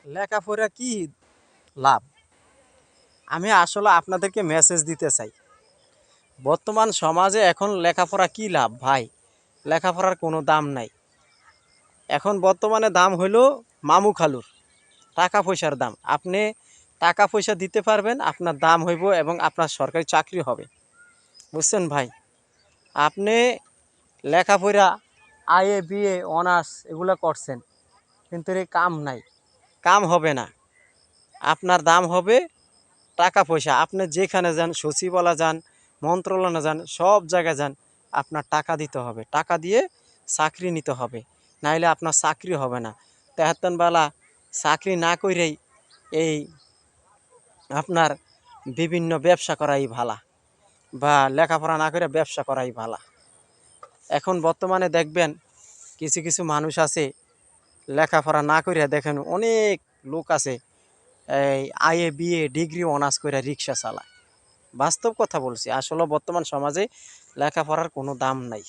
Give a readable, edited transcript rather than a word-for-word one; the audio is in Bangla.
লেখাপড়া কি লাভ? আমি আসলে আপনাদেরকে মেসেজ দিতে চাই, বর্তমান সমাজে এখন লেখাপড়া কি লাভ ভাই? লেখাপড়ার কোনো দাম নাই। এখন বর্তমানে দাম হইল মামু খালুর, টাকা পয়সার দাম। আপনি টাকা পয়সা দিতে পারবেন, আপনার দাম হইব এবং আপনার সরকারি চাকরি হবে। বুঝছেন ভাই? আপনি লেখাপড়া আইএ বিএ অনার্স এগুলো করছেন, কিন্তু এর কাম নাই, কাম হবে না। আপনার দাম হবে টাকা পয়সা। আপনি যেখানে যান, সচিবালয় যান, মন্ত্রণালয়ে যান, সব জায়গায় যান, আপনার টাকা দিতে হবে। টাকা দিয়ে চাকরি নিতে হবে, নাইলে আপনার চাকরি হবে না। তেহাত্তনবেলা চাকরি না করেই এই আপনার বিভিন্ন ব্যবসা করাই ভালা, বা লেখাপড়া না করে ব্যবসা করাই ভালা। এখন বর্তমানে দেখবেন কিছু কিছু মানুষ আছে লেখাপড়া না করে, দেখেন অনেক লোক আছে এই আইএ বিএ ডিগ্রি অনার্স করে রিক্সা চালায়। বাস্তব কথা বলছি, আসলে বর্তমান সমাজে লেখাপড়ার কোনো দাম নাই।